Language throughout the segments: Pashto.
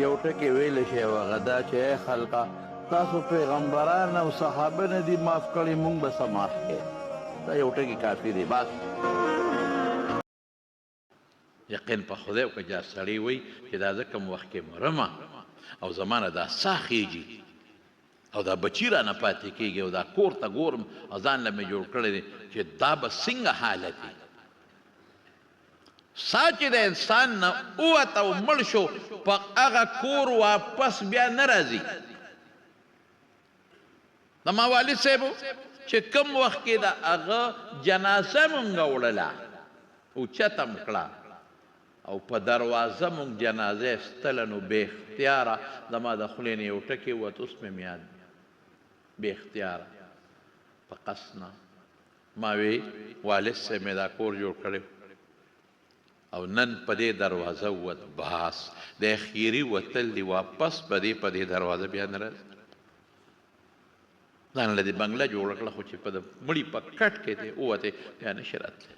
یو ټکی ویلی شي او هغه دا چې ای خلقه تاسو پیغمبران او صحابه نه دي معاف کړي موږ به څه معاف کړي دا یو ټکی کافي دی بس یقین په خدای که جا سړی وی چې دا زه کوم وخت کې مرمه او زمانه دا سا خیږي او دا بچی رانه پاتې کېږي او دا کور ته ګورم او ځان له مې جوړ کړی دی چې دا به څنګه حالت وي سا چې د انسان نه ووت او مړ شو په هغه کور واپس بیا نه راځي د ما والد صاحب چې کوم وخت کې د هغه جنازه مونږ وړله اوچته م کړه او په دروازه مونږ جنازه ایستله نو بې اختیاره زما د خولې نه یو ټکې ووت اوس مې یاد بې اختیاره په قصد نه ما وی والد صاحب مې دا کور جوړ کړی او نن په دې دروازه ووت باس د اخیري وتل دی واپس په دې دروازه بیا نه راځي ځان له دې بنګله جوړه کړه خو چې په د مړي په کټ کې دی ووتې بیا نشي راتلی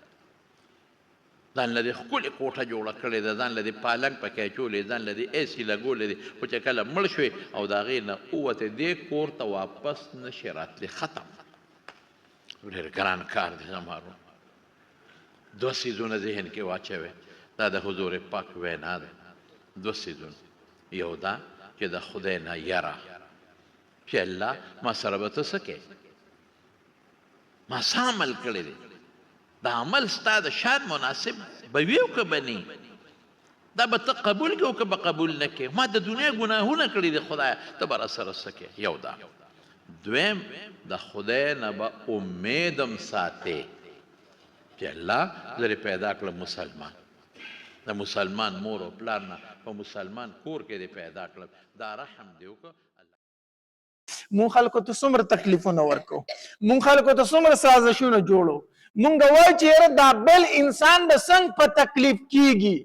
ځان له دې ښکلې کوټه جوړه کړې ده ځان له دې پالنګ پکې اچولی ځان له دې ایسي لګولی دی خو چې کله مړ شوې او د هغې نه ووتې دې کور ته واپس نشي راتلی ختم ډېر ګران کار دی زما ورور دوه څیزونه ذهن کې واچوئ دا د حضور پاک وینا ده دوه څیزونه یو دا چې د خدای نه یره چې الله ما سره به ته څه کوې ما څه عمل کړی دی دا عمل ستا د شان مناسب به وي او که به نه دا به ته قبول کړې او که به قبول نه کړې ما د دنیا ګناهونه کړي دي خدایه ته به راسره څه کوې یو دا دویم د خدای نه به امیدم ساتې چې الله زه پیدا کړم مسلمان د مسلمان مور او پلار نه په مسلمان کور کې دې پیدا کړم دا رحم دی وکړه مونږ خلکو ته څومره تکلیفونه ورکو مونږ خلکو ته څومره سازشونه جوړو مونږ وایو چې یاره دا بل انسان به څنګه په تکلیف کیږي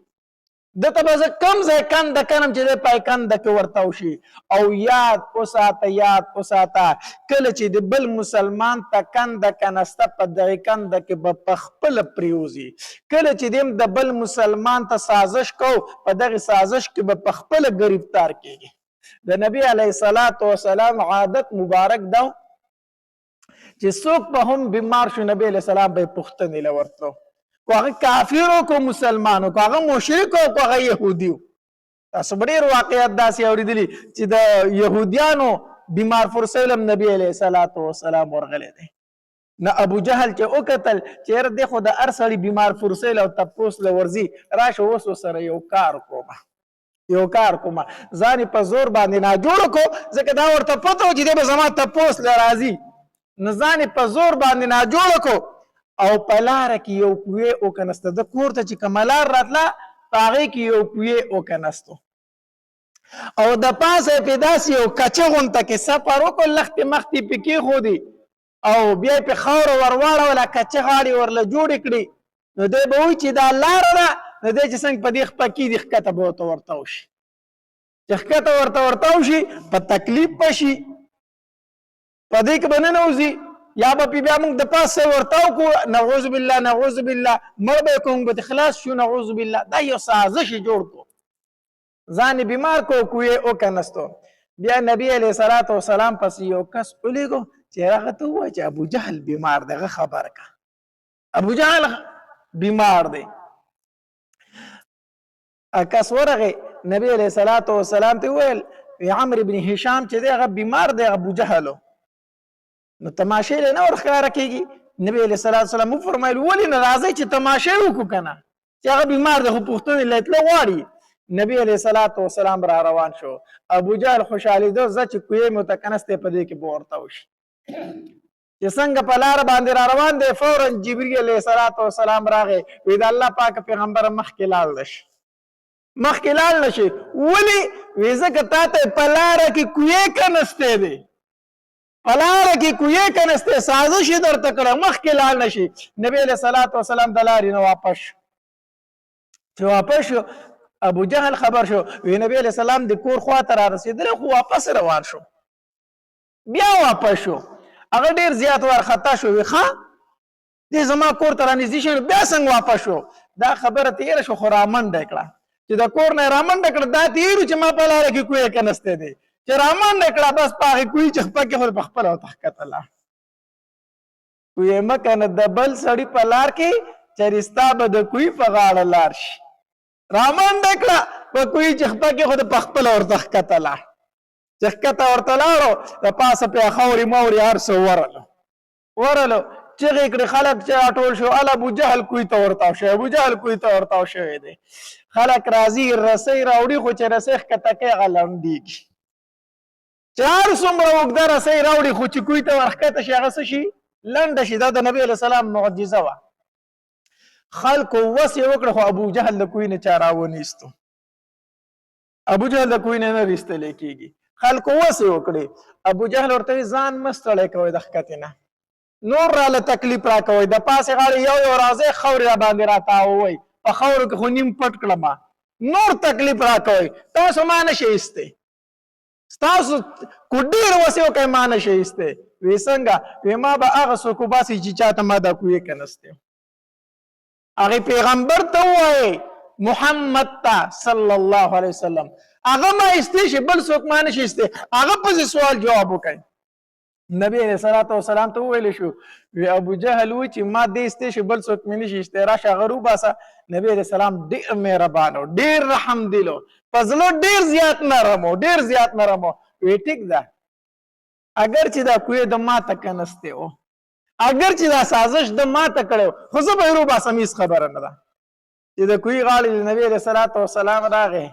دته به زه کم ځای کنده کنم چې دی پای کنده کې ورته وشي او یاد وساته کله چې د بل مسلمان ته کنده کنسته په دغې کنده کې به پخپله پریوځي کله چې دیم د بل مسلمان ته سازش کو په دغې سازش کې به پخپله ګرفتار کیږي د نبی علیه السلام عادت مبارک ده چې څوک به هم بیمار شو نبی علیه السلام به یې پوښتنې له ورتلو کو هغه کافر و کو مسلمان و کو هغه مشرک و کو هغه یهودي و تاسو به ډېر واقعیت داسې اورېدلي چې د یهودیانو بیمار فرسیلم نبی علیه السلام ورغلی دی نه ابو جهل چې وکتل چې یاره دی خو د هر سړي بیمار فرسیل او تپوس له ورځي راشه اوس ورسره یو کار کومه ځان یې په زور باندې ناجوړه کو ځکه دا ورته پته و چې دی به زما تپوس له راځي نو ځان یې په زور باندې ناجوړه کو او په لاره کې یو کوې وکنسته د کور ته چې کومه لار راتله په هغې کې یو کوې وکنستو او د پاسه یې پې داسې یو کچه غونته کې سفر وکړو لښتې مختې پې کېښودې او بیا یې پې خاوره ور واړوله کچه غاړې ورله جوړې کړي نو دی به وایي چې دا لاره ده نو دی چې څنګه په دې خپکي دي ښکته به ورته وشي چې ښکته ورته وشي په تکلیف به شي په دې کې به ننوځي یا به بیا موږ د پاسه ورته وکړو نعوذ بالله مړ به یې کوم به خلاص شو نعوذ بالله دا یو سازش یې جوړ کړو ځان یې بیمار کړو کوې وکنستو بیا نبی علیه السلام پسې یو کس ولیږو چې هغه ته ووایه چې ابو جهل بیمار دی هغه خبر کا ابو جهل بیمار دی کس ورغی نبی علیه السلام ته وویل عمرو بن هشام چې دی هغه بیمار دی ابو جهلو نو تماشې له نه ورښکاره کېږي نبی علیه السلام وفرمایل ولې نه راځئ چې تماشې وکړو که نه چې هغه بیمار دی خو پوښتنې له تله غواړي نبی علیه السلام را روان شو ابو جهل خوشحالېده زه چې کوې مې ورته کنستی په دې کې به ورته وشي چې څنګه په لاره باندې را روان دی فورا جبري علیه السلام راغی وی د الله پاک پیغمبره مخکې لاړ نه شي ولې وی ځکه تا ته په لاره کې کوې کنستی دی په لاره کې کوې کنستی سازش یې درته کړه مخکې لاړ نه شي نبی علیه السلام د لارې نه واپس شو چې واپس شو ابو جهل خبر شو وی نبی علیه السلام د کور خواته را رسېدلی خو واپس روان شو بیا واپس شو هغه ډېر زیات وارخطا شو وی ښه دې زما کور ته رانږدې شي بیا څنګه واپس شو دا خبره تېره شو خو رامنډه یې کړه چې د کور نه رامنډه کړه دا تیرو چې ما په لاره کې کوی کنسته دی چې رامنډه کړه بس پاغه کوی چې خپل کې خو په خپل او تحقیقله کوی مکنه د بل سړی په لار کې چرستا به د کوی په غاړه لار شي رامنډه کړه په کوی چې خپل کې خو په خپل او تحقیقله چې کته ورته لاړو د پاسه په خوري موري هر څو ورلو چې کړي خلک چې ټول شو ال ابو جهل کوی ته ورتاو شو ابو جهل کوی ته ورتاو شوی دی خلک راضي رسۍ راوړي خو چې رسۍ کته کې غلندېږي چار څومره وګدا رسۍ راوړي خو چې کوی ته ورخته شي هغه شي لنډه شي دا د نبی له سلام معجزه وا خلکو وسې وکړه خو ابو جهل د کوی نه چاراونیستو ابو جهل د کوی نه رښتل کېږي خلکو وسې وکړي ابو جهل ورته ځان مستړی کوي د خکته نه نور را له تکلیف را کوي د پاسه غاړي یو راځي خوري را باندې راتاوي په خورو کې خو نیم پټ کړم نور تکلیف را کوي تاسو ما نشئ استه تاسو کو ډیر وسیو کوي ما نشئ استه وې څنګه وې ما به هغه څوک باسي چې چاته ما دا کوی کنسته هغه پیغمبر ته وایي محمد تا صلی الله علیه وسلم هغه ما استه شي بل څوک ما نشئ استه هغه په سوال جواب وکړي نبی علیہ الصلوۃ والسلام ته ویل شو وی ابو جهل و چې ما دې استه شي بل څوک منی شي استرا شغرو باسه نبی علیہ السلام ډیر مهربان او ډیر رحم دلو فضل ډیر زیات نرمو وی ټیک ده اگر چې دا کوی د ما تکنسته او اگر چې دا سازش د ما تکړو خو زه به رو باسه میس خبره نه ده چې د کوی غاړي نبی علیہ الصلوۃ والسلام راغی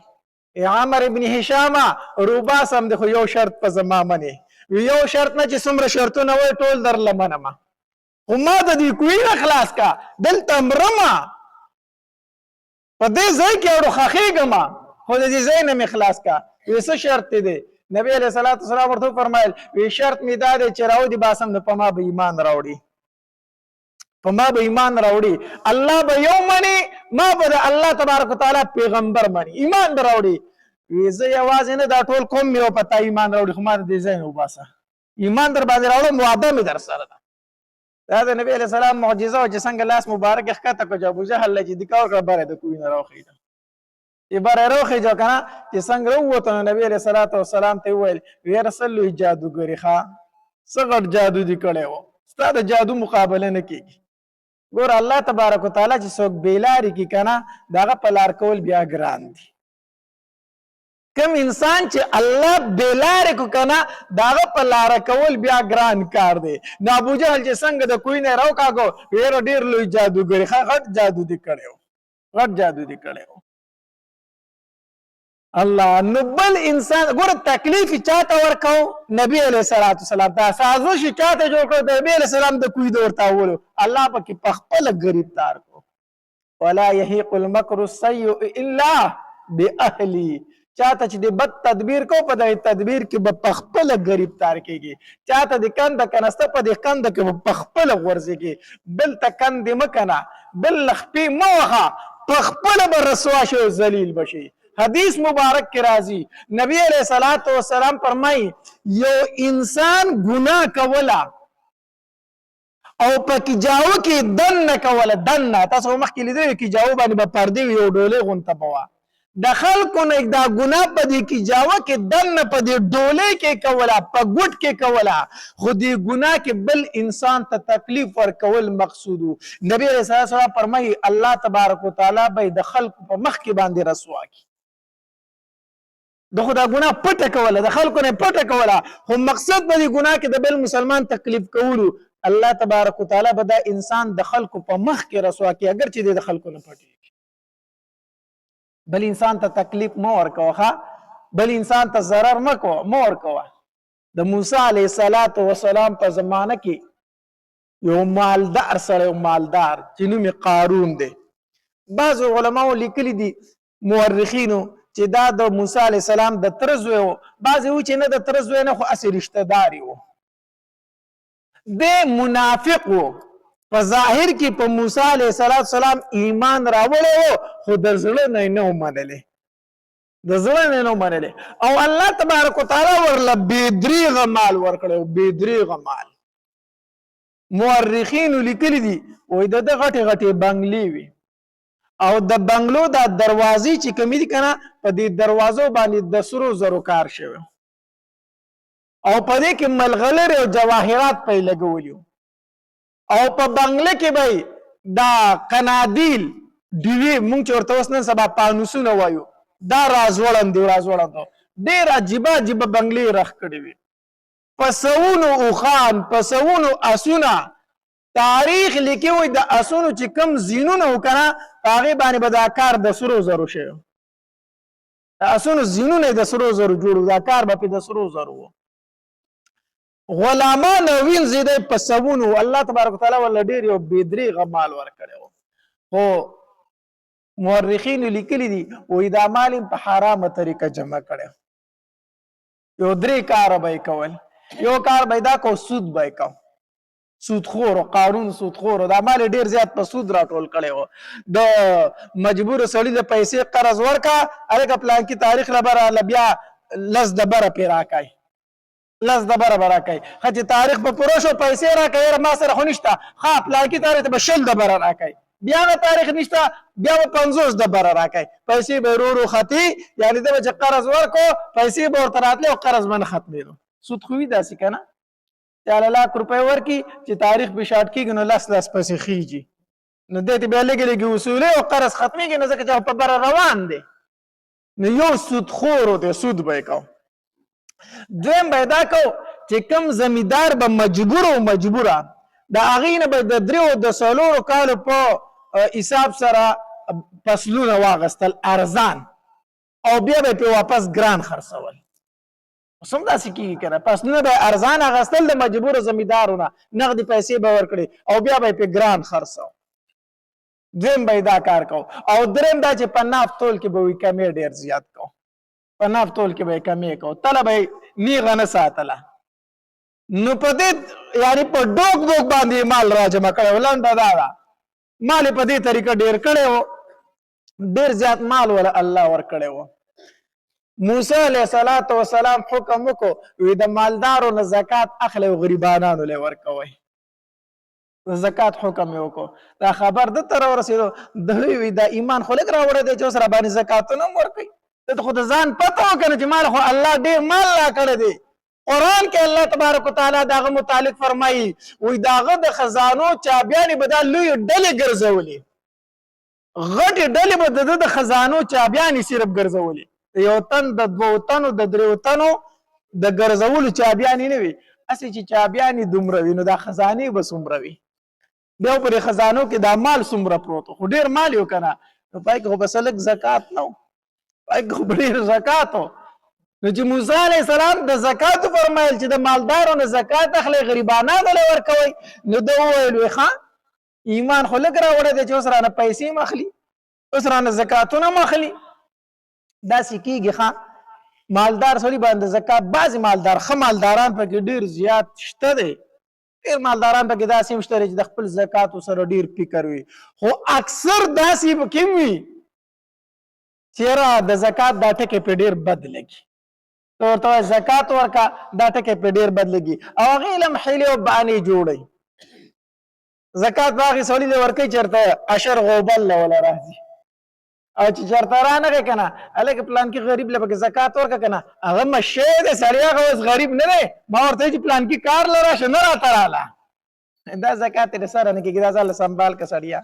عامر ابن هشام روباسم د خو یو شرط په زما منی یو شرط نه چې څومره شرطونه وای ټول در لمنه ما خو ما د دې کوی نه خلاص کا دلته مرما په دې ځای کې اورو خخېږم خو د دې ځای نه مې خلاص کا یو څه شرط دی نبی علیہ الصلوۃ والسلام ورته فرمایل وی شرط می دا دی چې راو دی باسم نه پما به ایمان راوړي الله به یو منی ما به الله تبارک وتعالى پیغمبر منی ایمان راوړي ویزه یوازې نه دا ټول کوم مې پتا ایمان راوړي خو ما دې ځای نو باسه ایمان در باندې راوړم وعده مې در سره ده دا د نبی علیہ السلام معجزه او چې څنګه لاس مبارک ښکته کو ابو جهل چې د کاور کړه بره د کوی نه راوخی چې بره راوخی جو کنه چې څنګه وروته نبی علیہ الصلوۃ والسلام ته ویل وی رسول جادوګری ښا څنګه جادو دې کړو ستاسو جادو مقابله نه کیږي ګور الله تبارک وتعالى چې څوک بیلاری کی کنه داغه پلار کول بیا ګران دي کم انسان چې الله بیلار کو کنه داغه په لار کول بیا ګران کار دی نو ابو جهل چې څنګه د کوی نه راو کاغو ډیر لوی جادوګر غټ جادو دی کړو الله نو بل انسان ګور تکلیف چاته ورکاو نبی علیہ الصلوۃ والسلام دا سازش چاته جوړ کړ نبی علیہ السلام د کوی دورتا ولو الله پکې پخپل غریب تار کو ولا يحيق المكر السيء الا باهله چاته چې د بد تدبیر کو په د تدبیر کې په خپل غریب تار کېږي چاته د کند کنسته په د کند کې په خپل غورځي کې بل تکند مکنه بل لخپې موخه په خپل بر رسوا شو ذلیل بشي حدیث مبارک کې راځي نبی علیہ الصلوۃ والسلام فرمایي یو انسان ګناه کولا او پکې جاو کې دن کولا دن تاسو مخکې لیدل کې جاو باندې په پردي یو ډولې غونته بوا د خلکو نه دا ګناه په دې کې جاوه کې دن په دې ډولې کې کولا په ګټ کې کولا خو دې ګناه کې بل انسان ته تکلیف ورکول مقصود نبی رسول الله فرمایي الله تبارک وتعالى به د خلکو په مخ کې باندې رسوا کی د خدا ګناه پټه کوله د خلکو نه پټه کوله خو مقصد به دې ګناه کې د بل مسلمان تکلیف کولو الله تبارک وتعالى به دا انسان د خلکو په مخ کې رسوا کی اگر چې د خلکو نه پټي بل انسان ته تکلیف مو ورکوه بل انسان ته ضرر مو ورکوه د موسی علیه السلام په زمانه کې یو مالدار سره چې نوم یې قارون دی بعض علماو لیکلي دي مورخینو چې دا د موسی علیه السلام د تره زوی و بعضې و چې نه د تره زوی نه خو هسې رشته داري و دی منافق و په ظاهر کې په موسی علیه السلام ایمان راوړی و خو د زړه نه یې نه منلی او الله تبارک وتعالی ورله بېدریغه مال ورکړی بېدریغه مال مورخینو لیکلي دي وایي د ده غټې غټې بنګلې وي او د بنگلو دا دروازې چې کومې دي کنه په دې دروازو باندې د سرو زرو کار شوی او په دې کې ملغلرې او جواهرات پې لګولي او په بنگله کې به دا قنادیل ډیوې مونږ چې ورته اوس نن سبا پانوسونه وایو دا رازوړندې ډېر عجیبه عجیبه بنگلې رخ کړې وي په سوونو اوښان په سوونو اسونه تاریخ لیکي وي د اسونو چې کوم زینونه وکړه هغې باندې به دا کار د سرو زرو شوی د اسونو زینونه د سرو زرو جوړو دا کار به پې د سرو زرو و غلامان او وینځې دی په سوونو الله تبارک وتعالی ورله ډېر یو بېدریغه مال ورکړی و خو مورخینو لیکلي دي وایي دا مال یې په حرامه طریقه جمع کړی یو 3 کاره به یې کول یو کار به یې دا کو سود به یې کو سودخور قانون سودخور دا مال ډیر زیات په سود راټول کړي وو د مجبور سړي د پیسې قرض ورکا الګ پلان کې تاریخ لبره لبیا لز دبره پیرا کوي لز دبره برا کوي خځه تاریخ په پروشو پیسې را کوي ما سره خنشته خا پلان کې تاریخ به شل دبره را کوي بیا غ تاریخ نشته بیا 50 دبره را کوي پیسې به ورو ختی یعنی د قرض ورکو پیسې به ورته راتله او قرض من ختمېدو سود خوې داسې کنه چاله लाख روپۍ ورکي چې تاریخ به شاټ کېږي نو لس پسې خېږي نو دې ته بیا لږې لږې اصولې او قرض ختمېږي نو ځکه چې په بره روان دی نو یو سودخور دی سود به یې کو دویم به یې دا کو چې کوم زمیندار به مجبوره د هغې نه به د 3 او د 4 کالو په حساب سره فصلونه واغستل ارزان او بیا به پې واپس ګران خرڅول سم داسې کېږي که نه فصلونه به ارزان اخیستل د مجبوره زمیندارونه نغدې پیسې به ورکړي او بیا به یې پې ګران خرڅو دویم به یې دا کار کو او دریم دا چې په ناف تول کې به یې کمې ډېر زیات کو په ناف تول کې به یې کمې کو تله به یې نیغه نه ساتله نو په دې یعنې په ډوک باندې مال را جمع کړی و لنډه دا ده مال یې په دې طریقه ډېر کړی و ډېر زیات مال وله الله ورکړی و موسی علیه السلام حکم وکړو وی د مالدارو نه زکات اخلئ او غریبانانو له ورکوئ د زکات حکم یې وکړو دا خبر ده ته راورسېدو د وی دا ایمان خو لږ راوړی دی چې اوس راباندې زکاتونه هم ورکوي ته خو د ځان پته وکړه چې مال خو الله ډېر مال را کړی دی قرآن کې الله تبارک وتعالی د هغه متعلق فرمایي وی د هغه د خزانو چابیانې به دا لویې ډلې ګرځولې غټې ډلې به د ده د خزانو چابیانې صرف ګرځولې یو تن د 2 تنو د 3 تنو د ګرځولو چابیانې نه وي هسې چې چابیانې دومره وي نو دا خزانې به څومره وي بیا پرې خزانو کې دا مال څومره پروت خو ډېر مال یو که نه نو پای کې خو بس لږ زکات نه و پای کې خو ډېر زکات و نو چې موسی علیه السلام د زکاتو فرمایل چې د مالدارو نه زکات اخلئ غریبانانو له ورکوئ نو ده وویل وی ښه ایمان خو لږ راوړی دی چې اوس رانه پیسې هم اخلي اوس رانه زکاتونه هم اخلي داسې کېږي ښه مالدار سړي باندې زکات بعضې مالدار ښه مالداران پکې ډېر زیات شته دی ډېر مالداران پکې داسې هم شته دی چې د خپل زکاتو سره ډېر فکر وي خو اکثر داسې پکې هم وي چې یاره د زکات دا ټکې پې ډېر بد لګي ته ورته وایې زکات ورکه دا ټکې پې ډېر بد لګي او هغې له هم حیلې او بهانې جوړوي زکات به هغې سړي له ورکوي چېرته اشر غوبل له وله راځي او چې چېرته رانغی که نه هلکه پلان کې غریب له پکې زکات ورکړه که نه هغه مشی دی سړی هغه اوس غریب نه دی ما ورته وایي چې پلان کې کار له راشه نه راته راله دا زکات یې د سره نه کېږي دا ځان له سنبال که سړیه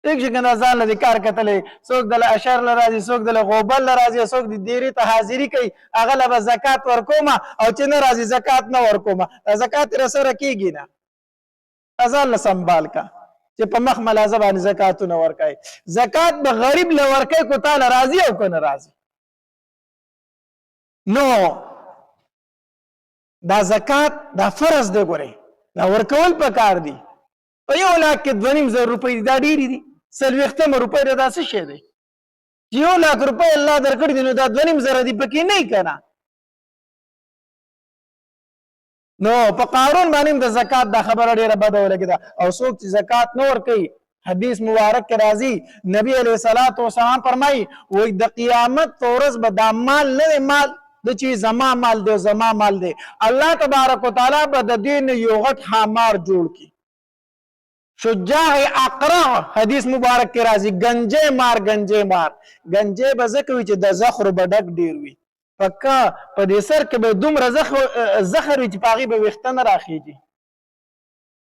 ټیک شي که نه ځان له دې کار کتلی څوک دله اشر له راځي څوک دله غوبل له راځي څوک د دیرې ته حاضري کوي هغه له به زکات ورکومه او چې نه راځي زکات نه ورکومه دا زکات یې رسره کېږي نه ځان له سنبال که چې په مخ ملازه باندې زکاتونه ورکوي زکات به غریب له ورکوي کو تاله راځي او که نه راځي نو دا زکات دا فرض دی ګورئ دا ورکول پکار دي په 1 لاک کې 2.5 روپۍ دي دا ډېرې دي 40 روپۍ د دا څه شی دی چې 1 لاک روپۍ الله درکړي دي نو دا 2.5 دي پکې نه که نه نو په قارون باندې د زکات دا خبره ډیره بده ولګېده او څوک چې زکات نه ورکوي حدیث مبارک کې راځي نبی علیه الصلاة والسلام فرمایي وایي د قیامت په ورځ به دا مال نه دی مال د چې زما مال دی زما مال دی الله تبارک وتعالی به د دې نه یو غټ ښامار جوړ کړي شجاع اقرع حدیث مبارک کې راځي گنجې مار گنجې به ځکه وي چې د زخر به ډک ډیر وي پکا په دې سر کې به دومره زخر وي چې په هغې به ویښته نه راخیږي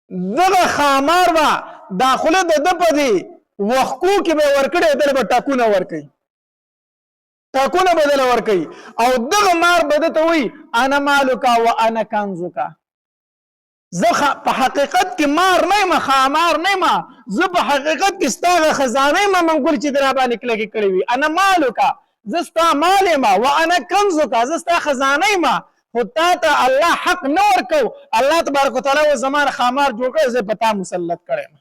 دغه خامار به داخله د ده په دې وښکو کې به یې ورکړی دله به ټاکونه ورکوي ټاکونه به دله ورکوي او دغه مار به ده ته وایي انا مالکا و انا کنزکا زه په حقیقت کې مار نه یم خامار نه یم زه په حقیقت کې ستا هغه خزانه یم منګول چې د را باندې کلکې کړې وي انا مالکا زه ستا مال یم و انا کنزکا زه ستا خزانه یم خو تا ته الله حق نه ورکو الله تبارک وتعالی و زما خامار جوړ کړی زه په تا مسلط کړی یم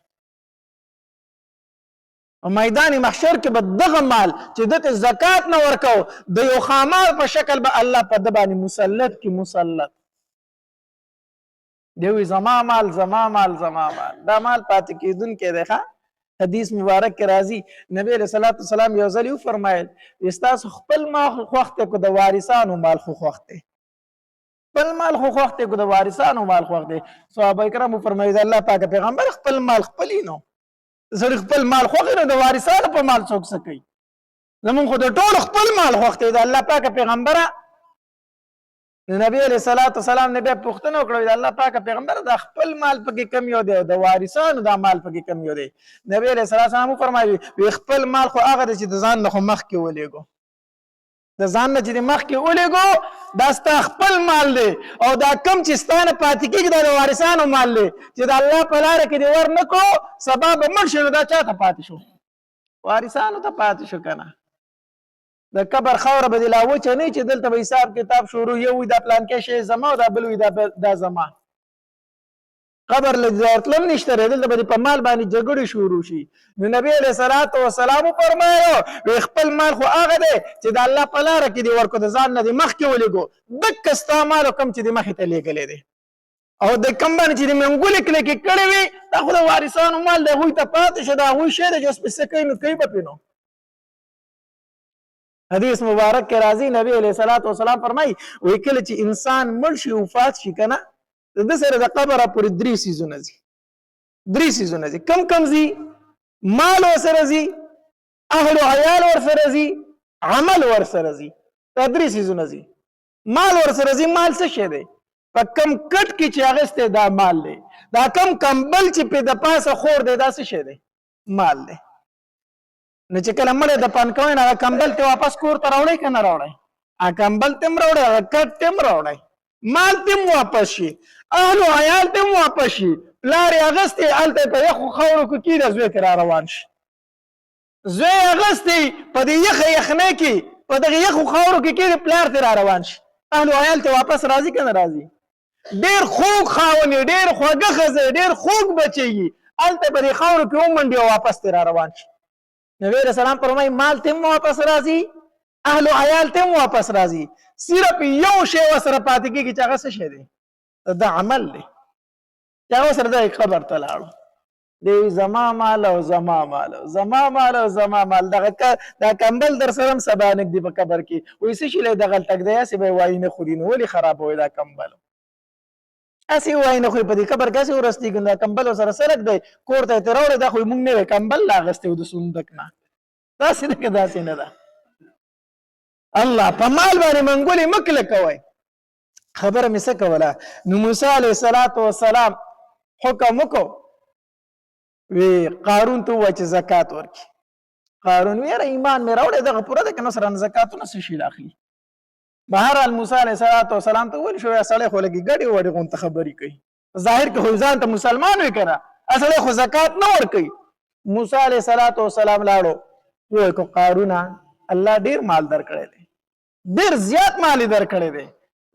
میدان محشر کې به دغه مال چې دته زکات نه ورکو د یو خامار په شکل به الله په د باندې مسلط کې مسلط دی زما مال دا مال پاتې کېدونکی دی ښه حدیث مبارک کې راځي نبی علیه الصلاة والسلام یو ځل وفرمایل ستاسو خپل مال خوښ دی که د وارثانو مال خو خوښ دی خپل مال خو خوښ دی که د وارثانو مال خوښ دی صحابه کرامو فرمایي د الله پاک پیغمبر خپل مال خپلي نو سړي خپل مال خوښ نو د وارثانو په مال څوک څه کوي زمونږ خو د ټولو خپل مال خوښ دی د الله پاک پیغمبره د نبی علیه الصلاة والسلام نه بیا پوښتنه وکړه د الله پاک پیغمبر د خپل مال پکې کم یو دی د وارثانو دا مال پکې کم یو دی نبی علیه الصلاة والسلام وفرمایي وی خپل مال خو هغه دی چې د ځان نه خو مخکې ولېږو د ځان نه چې د مخکې ولېږو دا ستا خپل مال دی او دا کم چې ستا نه پاتې کېږي دا د وارثانو مال دی چې د الله په لاره کې دې ور نه کړو سبا به مړ شي نو دا چا ته پاتې شو وارثانو ته پاتې شو که نه د قبر خاوره به دې لا وچه نه چې دلته به حساب کتاب شروع یو وي دا پلانکی شی زما او دا بل وي دا زما قبر له ورتلم نشته دی دلته به دې په مال باندې جګړې شروع شي نو نبي علیه الصلاة والسلام وفرمایو خپل مال خو هغه دی چې د الله په لاره کې دې ورکړو د ځان نه دې مخکې ولېږو دکه ستا مال کم چې دې مخې ته لېږلی دی او د کم باندې چې دې منګولې کلکې کړې وي دا خو د وارثانو مال دی هغوی ته پاتې شه د هغوی شی دی چې اوس پې څه کوي نو کوي به پې نو حدیث مبارک کې راځي نبی علیه الصلاة والسلام فرمایي وایي کله چې انسان مړ شي وفات شي که نه د ده سره د قبره پورې درې څیزونه ځي کم ځي مال ورسره ځي اهل و عیال ورسره ځي عمل ورسره ځي دا درې څیزونه ځي مال ورسره ځي مال څه شی دی په کم کټ کې چې اخیستی دا مال دی دا کم کمبل چې پې د پاسه خور دی دا څه شی دی مال دی نو چې کله مړی د پان کوئ نو هغه کمبل ته واپس کور ته راوړئ که نه راوړئ هغه کمبل ته هم راوړئ هغه کټ ته هم راوړئ مال ته هم واپس شي اهل و عیال ته هم واپس شي پلار یې اغوستی هلته په یخو خاورو کې کېږده زوی ترې را روان شي زوی یې اغوستی په دې یخه یخنۍ کې په دغه یخو خاورو کې کېږدي پلار ترې را روان شي اهل و عیال ته واپس راځي که نه راځي ډېر خوږ خاوند یې ډېر خوږه ښځه ډېر خوږ بچی یي هلته په دې خاورو کې ومنډي او واپس ترې را روان شي نبی علیہ السلام فرمایي مال ته هم واپس راځي اهل و عیال ته هم واپس راځي صرف یو شی ورسره پاتې کېږي چې هغه څه شی دی دا عمل دی چې هغه سره د قبر ته لاړو دی زما مال او زما مال دا کمبل در سره هم سبا نږدې په قبر کې وایي څه شي دی دغه تګ دی هسې به یې وایي نه خوري نو ولې خرابوي دا کمبل هسې وایي نه خوري په دې قبر کې هسې ورستېږي دا کمبل ورسره سرک دی کور ته یې تراوړی دا خو موږ نوی کمبل لا اخیستی و د صندوق نه داسې ده که داسې نه ده الله په مال باندې منګولې مه کلکوئ خبره مې څه کوله نو موسی علیه الصلاة والسلام حکم وکړو وی قارون ته ووایه چې زکات ورکړي قارون وی یاره ایمان مې راوړی دغه پوره ده که نه سره نه زکاتونه څه شي اخلي بهرحال موسی علیه الصلاة والسلام ته وویل شو یا سړی خو لږې ګډې وډې غونته خبرې کوي ظاهر کې خو ځان ته مسلمان وي که نه سړی خو زکات نه ورکوي موسی علیه الصلاة والسلام لاړو ووایي که قارونه الله ډېر مال درکړی دی ډېر زیات مال یې درکړی دی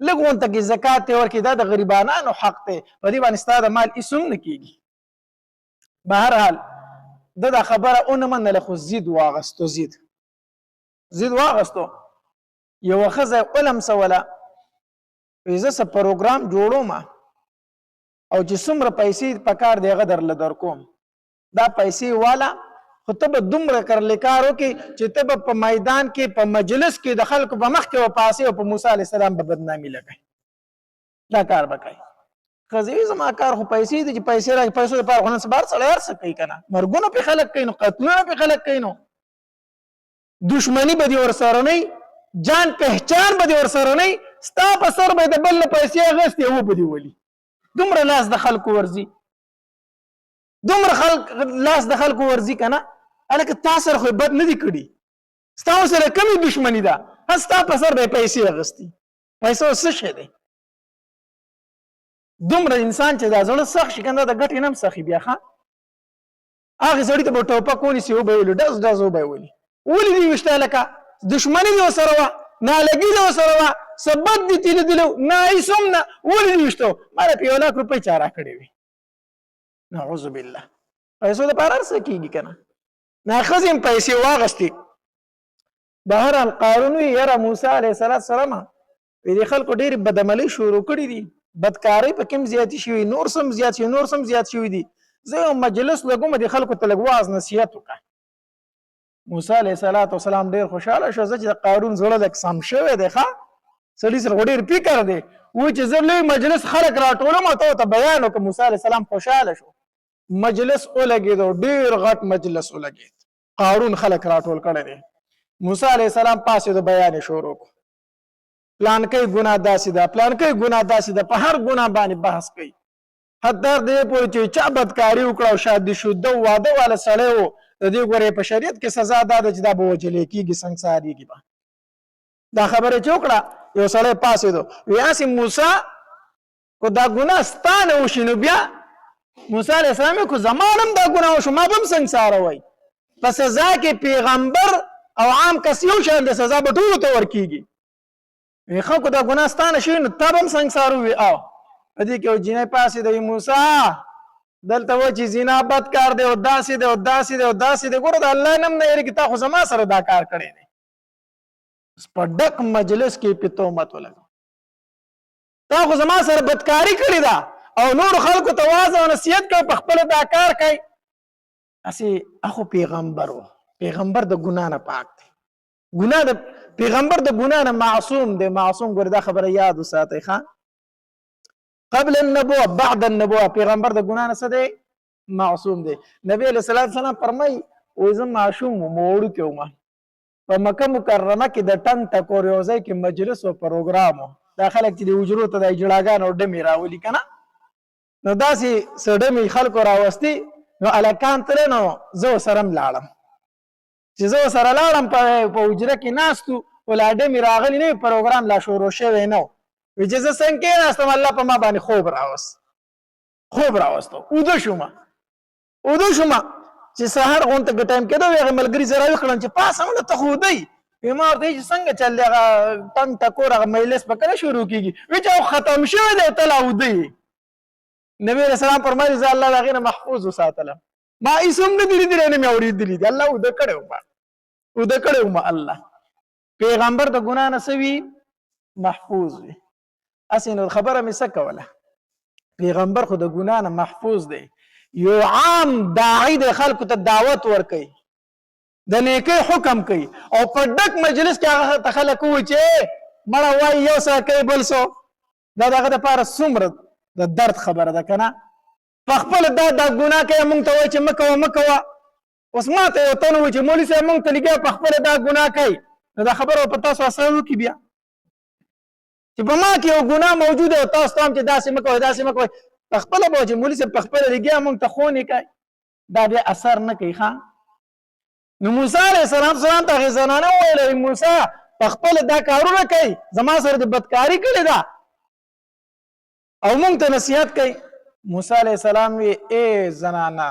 لږ غونته کې زکات یې ورکړي دا د غریبانانو حق دی په دې باندې ستا د مال هېڅ هم نه کېږي بهرحال ده دا خبره ونه منله خو ضد واغستو یوه ښځه ولمسوله وایي زه څه پروګرام جوړوم او چې څومره پیسې پکار دی هغه درله درکوم دا پیسې والا خو ته به دومره کرلی کار وکړي چې ته به په میدان کې په مجلس کې د خلکو په مخ کې وپاسې او په موسی علیه السلام به بدنامي لګوي دا کار به کوي ښځې زما کار خو پیسې دي چې پیسې راکړي پیسو دپاره خو نن سبا هر سړی هر څه کوي که نه مرګونه پې خلک کوي نو قتلونه پې خلک کوي نو دشمني به دې ورسره نه جان پهچان به دې ورسره نه ستا په سر به یې د بل نه پیسې اخېستې و به دې ولي دومره لاس د خلکو ورځي دومره لاس د خلکو ورځي که نه هلکه تا سره خو بد نه دي کړي ستا سره کمې دشمني ده ستا په سر به یې پیسې اخېستي پیسو څه شی دی دومره انسان چې دا زړه سخت شي که نه د ګټې نه هم سخي بیا ښه هغې سړي ته به ټوپک ونیسي وبه یې ولي ډز ډز وبه یې ولي ولې دې ویشته لکه دشمني دې ورسره وه نالګي دې ورسره وه څه بد دې تې لیدلي نه هېڅ هم نه ولې دې ویشته ما له 1 لاک روپۍ چا راکړې وي نعوذ بالله پیسو دپاره هر څه کېږي که نه ښځې هم پیسې واخېستې بهرحال قارون وي یاره موسی علیه السلام دې خلکو ډېرې بدعملۍ شروع کړي دي بدکارۍ په کوم زیاتې شوي نور سم زیات شوي نور سم زیات شوي دي زه یو مجلس لګوم دې خلکو ته لږ واعظ نصیحت وکړه موسی علیه السلام ډېر خوشحاله شو زه چې د قارون زړه لږ سم شوی دی ښه سړي سره خو ډېر فکر دی وایي چې زه لوی مجلس خلک راټولم او ته ورته بیان وکړه موسی علیه السلام خوشحاله شو مجلس ولګېدو ډېر غټ مجلس ولګېد قارون خلک راټول کړی دی موسی علیه السلام پاسېدو بیان یې شروع کړو پلانکی ګناه داسې ده پلانکی ګناه داسې ده په هر ګناه باندې بحث کوي حتی دې پورې چې چا بدکاري وکړه او شادي شده واده والا سړی و د دې ګورې په شریعت کې سزا دا ده چې دا به وجلې کېږي سنګسارېږي به دا خبره چې وکړه یو سړی پاسېدو وی هسې موسی کو دا ګناه ستا نه وشي نو بیا موسی علیه السلام یې کو زما هم دا ګناه وشو ما به هم سنګساروئ په سزا کې پیغمبر او عام کس یو شان د سزا به ټولو ته ورکېږي وی خلکو دا ګناه ستا نه شوي نو تا به هم سنګسارو وي او په دې کې یو جینۍ پاسېده وي موسی دلته و چې زنا بد کار دی او داسې دی او داسې دی او داسې دی ګوره د الله نه هم نه یېرېږي تا خو زما سره دا کار کړی دی په ډک مجلس کې پې تهمت ولګو تا خو زما سره بدکاري کړې ده او نور خلکو ته واعظ او نصیحت کوي په خپله دا کار کوي هسې اخو پیغمبر و پیغمبر د ګناه نه پاک دی ګناه د پیغمبر د ګناه نه معصوم دی معصوم ګوره دا خبره یاد وساتئ ښه قبل النبوه بعد النبوه پیغمبر د ګناه نه څه دی معصوم دی نبی علیه السلام فرمایي وایي زه ماشوم وم وړوکی وم په مکه مکرمه کې د ټنګ ټکور یو ځای کې مجلس و پروګرام و دا خلک چې د حجرو ته د جړاګانو ډمې راولي که نه نو داسې څه ډمې خلکو راوستي نو هلکان تللی نو زه ورسره هم لاړم چې زه ورسره لاړم په حجره کې ناست وو خو لا ډمې راغلي نه وي پروګرام لا شروع شوی نه و وی چې زه څنګه کېناستم الله په ما باندې خوب راوست اوده شوم چې سهار غونته که ټایم کېده وي هغې ملګري زه راویښړم چې پاسه مړه ته خو ودی وی ما ورته چې څنګه چل دی هغه ټنګ ټکور هغه مجلس به کله شروع کېږي وی چې ختم شوی دی ته لا وده یې نبي علیه السلام فرمایي زه الله د هغې نه محفوظ وساتلم ما هېڅ هم نه دي لیدلی نه مې اورېدلي دي الله وده کړی وم الله پیغمبر د ګناه نه څه وي محفوظ وي هسې نو خبره مې څه کوله پیغمبر خو د ګناه نه محفوظ دی یو عام داعی د خلکو ته دعوت ورکوي د نیکۍ حکم کوي او په ډک مجلس کې هغه ته خلک ووایي چې مړه وایي یو څه کوي بل څه دا د هغه دپاره څومره د درد خبره ده که نه په خپله دا ګناه کوي موږ ته وایي چې مه کوه اوس ما ته یو تن وایي چې مولي صاحب موږ ته لګیا په خپله دا ګناه کوي نو دا خبره په تاسو اثر وکړي بیا چې په ما کې یو ګناه موجوده او تاسو ته هم چې داسې مه کوئ په خپله به چې مولي صاحب په خپله لګیا موږ ته خونې کوي دا بیا اثر نه کوي ښه نو موسی علیه السلام ته هغې زنانه وویله موسی په خپله دا کارونه کوي زما سره د بدکاري کړې ده او موږ ته نصیحت کوي موسی علیه السلام وی ای زنانه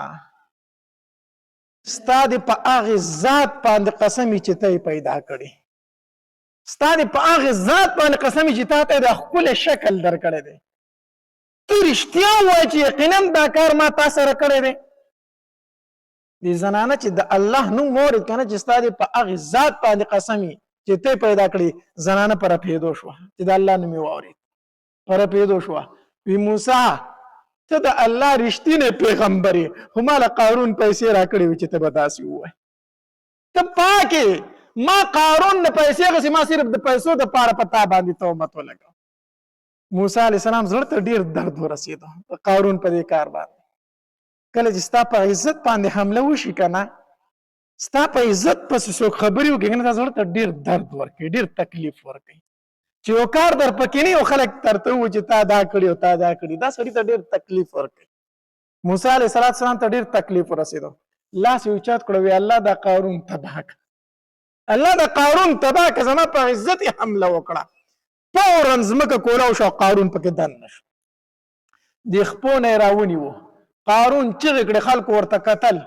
ستا دې په هغې ذات باندې قسم چې ته یې پیدا کړې ستا دې په هغې ذات باندې قسم چې تا ته یې د ښکلی شکل درکړی دی ته رښتیا ووایه چې یقینا دا کار ما تا سره کړی دی دې زنانه چې د الله نوم واورېد که نه چې ستا دې په هغې ذات باندې قسم چې ته پیدا کړې زنانه په رپېدو شوه چې د الله نوم یې واورېد په رپېدو شوه وی موسی ته د الله رښتینی پیغمبر یې خو ما له قارون پیسې راکړې وې چې ته به داسې ووایې ته پاکې ما قارون نه پیسې اخېستې ما صرف د پیسو دپاره په تا باندې تهمت ولګو موسی علیه السلام زړه ته ډیر درد ورسېده قارون په دې کار باندې کله چې ستا په عزت باندې حمله وشي که نه ستا په عزت پسې څوک خبرې وکړي که نه تا زړه ته ډېر درد ورکوي ډېر تکلیف ورکوي چې یو کار در پکې نه یو خلک درته ووایي چې تا دا کړي او تا دا کړي دا سړي ته ډېر تکلیف ورکوي موسی علیه السلام ته ډېر تکلیف ورسېدو لاس یې اوچت کړو وی الله دا قارون تباه کړه الله دا قارون تباه کړه زما په عزت یې حمله وکړه فورا ځمکه کولاو شو قارون پکې دننه شو د خپو نه یې راونیو قارون چغې کړې خلکو ورته کتل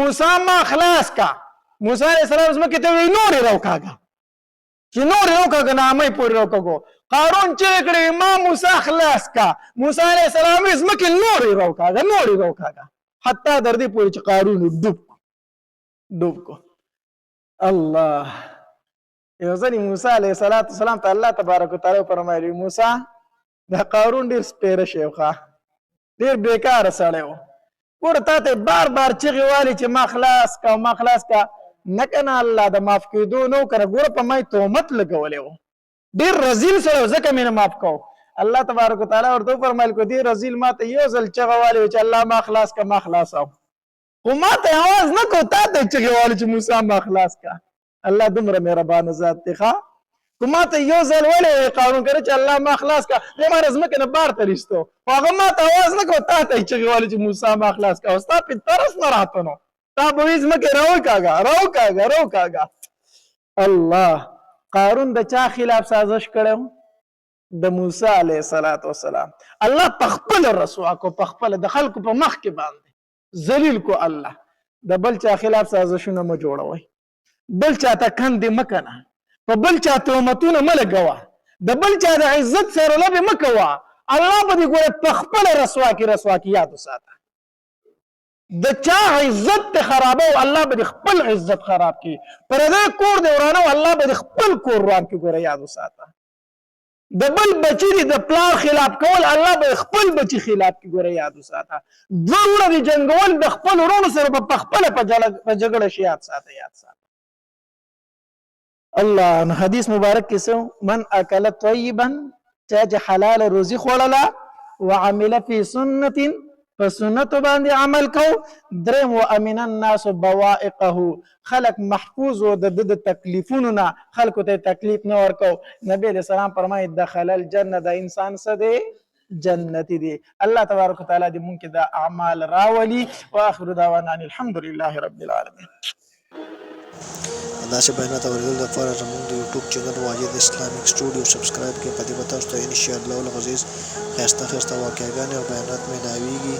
موسی ما خلاص کا موسی علیه السلام ځمکې ته وی نور یې راوکاږه چې نور یې راوکاږه نامه پورې راوکاږو قارون چغې کړې ما موسی خلاص کا موسی علیه السلام یې ځمکې نور یې راوکاږه حتی در دې پورې چې قارون ډوب کو الله یو ځلې موسی علیه السلام ته الله تبارک وتعالی فرمایلي موسی دا قارون ډېر سپیره شی و ډېر بېکاره سړی و ګوره تا ته بار بار چغې والي چې ما خلاص کا نه که نه الله د معاف کېدو نه و که نه ګوره په ما یې تهمت لګولی و ډېر رزیل سړی و ځکه مې نه معاف کو الله تبارک وتعالی ورته وفرمیل کو دې رزیل ما ته یو ځل چغه والی و چې الله ما خلاص کا ما خلاصوم خو ما ته یې اواز نه کو تا ته یې چغې والی چې موسی ما خلاص کا الله دومره مهربانه ذات دی ښه که ما ته یو ځل ولی قانون کړی چې الله ما خلاص کا دی ما ځمکې نه بار ته ایستو خو هغه ما ته اواز نه کو تا ته یې چغې والی چې موسی ما خلاص کا او ستا پې ترس نه راته نو تا به وي ځمکې راوکاږه الله قارون د چا خلاف سازش کړی د موسی علیه السلام الله په خپله رسوا کو په خپله د خلکو په مخ کې باندې ذلیل کو الله د بل چا خلاف سازشونه مه جوړوئ بل چاته کندې مه کنه په بل چا تهمتونه مه لګوه د بل چا د عزت سره لبې مه کوه الله به دې ګوره په خپله رسوا کې یاد وساته د چا عزت ته خرابو الله به دې خپل عزت خراب کړي پردی کور دې ورانو الله به دې خپل کور روان کړي ګوره یاد وساته د بل بچی دې د پلار خلاف کول الله به خپل بچی خلاف کړي ګوره یاد وساته دوه وروڼه دې جنګول د خپل وروڼو سره به په خپله په جګړه شي یاد ساته الله نو حدیث مبارک کې څه من اکل طیبا چا چې حلال روزي خوړله وعمل فی سنت په سنتو باندې عمل کو دریم وامن الناس بوائقه خلق محفوظ و د تکلیفونو نه خلکو ته تکلیف نه ورکو نبی علیہ السلام فرمایي دخل الجنه د انسان څه دی جنتی دی الله تبارک وتعالی دې مونږ کې د اعمال راولي واخر دعوانا ان الحمد لله رب العالمین داسې بیانات اورېدل لپاره زموږ د یوټیوب چینل واجد اسلامیک سټوډیو سبسکرایب کړئ په دې به تاسو ته انشاءالله العزیز ښایسته واقعګانې او بیانات میلاویږي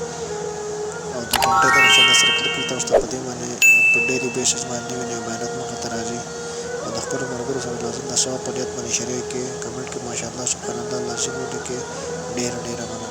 او د ګنټې د نښانه سره کلیک کړئ تاسو ته په دې باندې په ډیلي بیسس باندې نوي نوي بیانات مخې ته راځي او د خپلو ملګرو سره لازم د ثواب په نیت باندې شریک کړئ کمنټ کې ماشاءالله سبحان الله لازم ولیکئ ډېره مننه